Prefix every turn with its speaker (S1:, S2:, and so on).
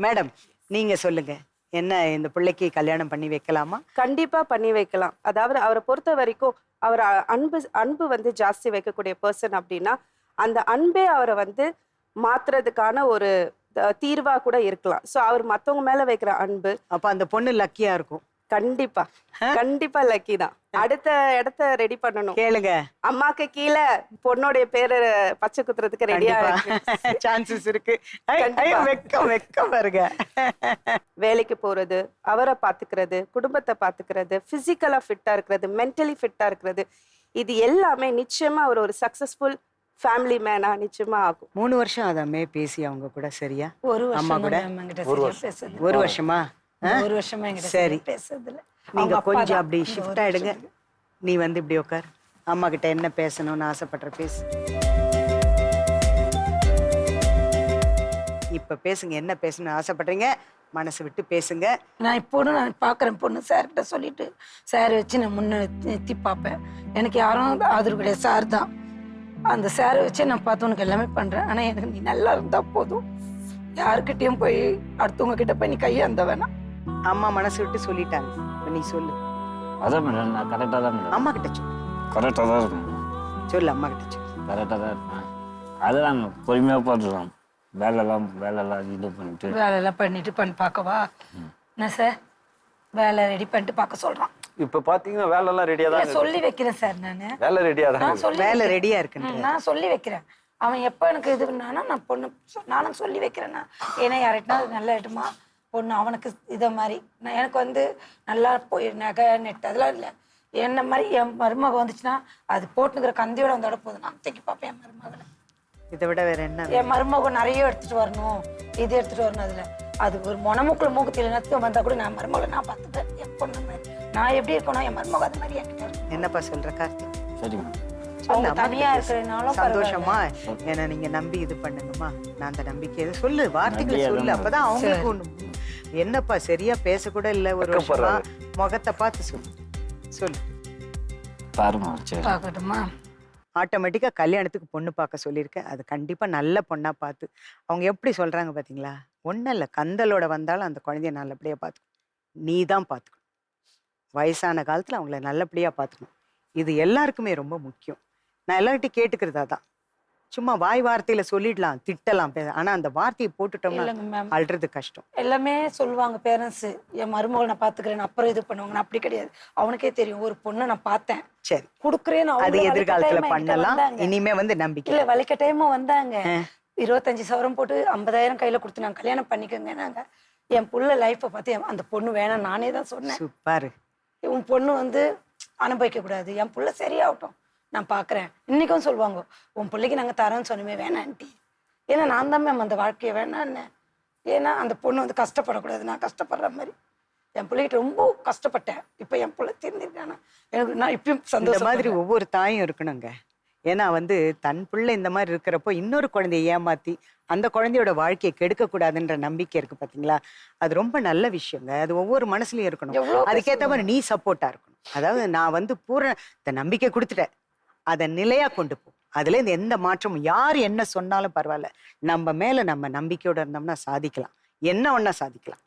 S1: Madam நீங்க சொல்லுங்க, என்ன இந்த பிள்ளைக்கு கல்யாணம் பண்ணி வைக்கலாமா?
S2: கண்டிப்பா பண்ணி வைக்கலாம். அதாவது அவரை பொறுத்த வரைக்கும் அவர் அன்பு வந்து ஜாஸ்தி வைக்கக்கூடிய பர்சன் அப்படின்னா அந்த அன்பே அவரை வந்து மாத்துறதுக்கான ஒரு தீர்வா கூட இருக்கலாம். சோ அவர் மத்தவங்க மேல வைக்கிற அன்பு,
S1: அப்ப அந்த பொண்ணு லக்கியா இருக்கும்.
S2: கண்டிப்பா கண்டிப்பா லக்கி தான். அடுத்த இடத்த ரெடி பண்ணணும்.
S1: கேளுங்க,
S2: அம்மாக்கு கீழே பொண்ணோடைய பேரை பச்சை குத்துறதுக்கு ரெடியா
S1: சான்சஸ் இருக்கு.
S2: கண்டிப்பா.
S1: வெக்கம் பாருங்க.
S2: வேலைக்கு போறது, அவரை பாத்துக்கிறது, குடும்பத்தை பாத்துக்கிறது, பிசிக்கலா ஃபிட்டா இருக்கிறது, மென்டலி ஃபிட்டா இருக்கிறது, இது எல்லாமே நிச்சயமா அவர் ஒரு சக்சஸ்ஃபுல் ஃபேமிலி மேனா நிச்சயமா ஆகும்.
S1: 3 வருஷம் அதாமே பேசி அவங்க கூட சரியா?
S3: ஒரு
S1: அம்மா கூட
S3: வருஷம்
S1: 1 வருஷமா?
S3: ஒரு வருஷமா என்கிட்ட
S1: சரி,
S3: பேசுறதுல
S1: நீங்க கொஞ்சம் அப்படி ஷிஃப்ட் ஆயிடுங்க. நீ வந்து இப்படி உட்கார். அம்மா கிட்ட என்ன பேசணும்னு ஆசைப்படுற பேசு. இப்ப பேசுங்க, என்ன பேசணும்னு ஆசைப்படுறீங்க மனசு விட்டு பேசுங்க.
S3: நான் நான் பாக்குறேன் பொண்ணு சார்கிட்ட சொல்லிட்டு சார் வச்சு நான் முன்னெத்தி பார்ப்பேன். எனக்கு யாரும் ஆதரவு கிடையாது, சார் தான். அந்த சாரை வச்சு நான் பார்த்து உனக்கு எல்லாமே பண்றேன். ஆனா எனக்கு நீ நல்லா இருந்தா போதும். யாருக்கிட்டையும் போய் அடுத்தவங்க கிட்ட போய் நீ கையாந்த வேணாம்.
S1: அம்மா மனசு விட்டு சொல்லிட்டாங்க, இப்ப நீ சொல்லு.
S4: அதான் மேடம், நான் கரெக்டாக தான் மேடம்.
S1: அம்மா கிட்ட சொல்லு.
S4: கரெக்டாக தான் இருக்கும்.
S1: சொல்லு, அம்மா கிட்ட சொல்லு.
S4: கரெக்டாக தான் இருக்கேன். அதெல்லாம் பொறுமையாக பார்த்துருவோம். வேலையெல்லாம் இது பண்ணிட்டு
S3: வேலையெல்லாம் பண்ணிட்டு பண்ணி பார்க்கவா? என்ன சார் வேலை ரெடி பண்ணிட்டு பார்க்க சொல்றான்.
S5: இப்ப பாத்தீங்கன்னா வேலை எல்லாம் ரெடியா தான் இருக்கு.
S3: சொல்லி வைக்கிறேன் சார்.
S5: வேலை ரெடியா தான்
S3: நான்
S5: இருக்கு.
S3: சொல்லி
S1: வேலை ரெடியா இருக்குன்ற.
S3: நான் சொல்லி வைக்கிறேன். அவன் எப்ப எனக்கு இது பண்ணானா நான் பொண்ணு நானும் சொல்லி வைக்கிறேன். ஏன்னா யார்கிட்டனா நல்லா இடமா பொண்ணு அவனுக்கு இதை மாதிரி நான் எனக்கு வந்து நல்லா போய் நகை நெட் அதெல்லாம் இல்லை. என்ன மாதிரி என் மருமக வந்துச்சுன்னா அது போட்டுக்கிற கந்தியோட வந்தோட போதும். நான் தூக்கி பார்ப்பேன் என் மருமகளை.
S1: இதை விட வேற என்ன?
S3: என் மருமக நிறைய எடுத்துட்டு வரணும், இது எடுத்துட்டு வரணும். அதுல அது ஒரு மொனமுக்குள்ள மூக்குத்தில நத்து வந்தா கூட நான் மருமகளை நான் பார்த்துப்பேன். என் பொண்ணு மாதிரி நான் எப்படி இருக்கணும், என் மருமக அது மாதிரி என்கிட்ட இருக்கணும்.
S1: என்னப்பா சொல்ற கார்த்திக்?
S4: சரிம்மா.
S3: அவங்க தனியா இருக்கிறனாலும்
S1: சந்தோஷமா என்ன நீங்க நம்பி இது பண்ணுங்கம்மா. நான் அந்த நம்பிக்கை சொல்லு, வார்த்தைகள் சொல்லு, அப்பதான் அவங்களுக்கு ஒண்ணு. என்னப்பா சரியா பேச கூட இல்ல, ஒரு வருஷமா முகத்தை பார்த்து சொல்லு சொல்லு.
S4: பாருமா சரி.
S3: பார்க்கட்டுமா?
S1: ஆட்டோமேட்டிக்கா கல்யாணத்துக்கு பொண்ணு பார்க்க சொல்லியிருக்கேன். அது கண்டிப்பா நல்ல பொண்ணா பார்த்து அவங்க எப்படி சொல்றாங்க பாத்தீங்களா? ஒன்றும் இல்லை, கந்தலோட வந்தாலும் அந்த குழந்தைய நல்லபடியா பார்த்துக்கணும். நீ தான் பார்த்துக்கணும். வயசான காலத்துல அவங்கள நல்லபடியா பார்த்துக்கணும். இது எல்லாருக்குமே ரொம்ப முக்கியம். நான் எல்லார்கிட்டையும் கேட்டுக்கிறதா தான். சும்மா வாய் வார்த்தையில சொல்லிடலாம், திட்டலாம், ஆனா அந்த வார்த்தையை போட்டுட்டோம்னா அழுறது கஷ்டம்.
S3: எல்லாமே சொல்லுவாங்க பேரண்ட்ஸ், என் மருமகளை நான் பாத்துக்கிறேன் அப்புறம் இது பண்ணுவாங்க. அப்படி கிடையாது. அவனுக்கே தெரியும் ஒரு பொண்ணை நான் பார்த்தேன்,
S1: சரி
S3: குடுக்குறேன்.
S1: அது எதிர்காலத்துல பண்ணலாம். இனிமே வந்து நம்பிக்கை
S3: இல்ல வலிக்க டைமா வந்தாங்க. 25 சவரம் போட்டு 50,000 கையில கொடுத்து நான் கல்யாணம் பண்ணிக்கோங்க. நாங்க என் புள்ள லைஃப்பை பார்த்து அந்த பொண்ணு வேணாம் நானே தான் சொன்னேன்.
S1: சூப்பர்.
S3: உன் பொண்ணு வந்து அனுபவிக்க கூடாது, என் புள்ள சரியாகட்டும், நான் பாக்குறேன். இன்னைக்கும் சொல்லுவாங்க உன் பிள்ளைக்கு நாங்க தரோன்னு சொன்னமே வேணான்ட்டி. ஏன்னா நான் தான் மேம் அந்த வாழ்க்கைய வேணான்னு. ஏன்னா அந்த பொண்ணு வந்து கஷ்டப்படக்கூடாது, நான் கஷ்டப்படுற மாதிரி. என் பிள்ளைகிட்ட ரொம்ப கஷ்டப்பட்டேன். இப்ப என் பிள்ளை திருந்திருக்கானா எனக்கு நான் இப்பயும் சந்தோஷம்.
S1: மாதிரி ஒவ்வொரு தாயும் இருக்கணுங்க. ஏன்னா வந்து தன் பிள்ளை இந்த மாதிரி இருக்கிறப்போ இன்னொரு குழந்தைய ஏமாத்தி அந்த குழந்தையோட வாழ்க்கையை கெடுக்க கூடாதுன்ற நம்பிக்கை இருக்கு பாத்தீங்களா? அது ரொம்ப நல்ல விஷயங்க. அது ஒவ்வொரு மனசுலயும் இருக்கணும். அதுக்கேற்ற மாதிரி நீ சப்போர்ட்டா இருக்கணும். அதாவது நான் வந்து பூரண நம்பிக்கை கொடுத்துட்டேன், அதை நிலையா கொண்டு போ. அதுல இருந்து எந்த மாற்றமும் யார் என்ன சொன்னாலும் பரவாயில்ல, நம்ம மேல நம்ம நம்பிக்கையோட இருந்தோம்னா சாதிக்கலாம். என்ன ஒன்னா சாதிக்கலாம்.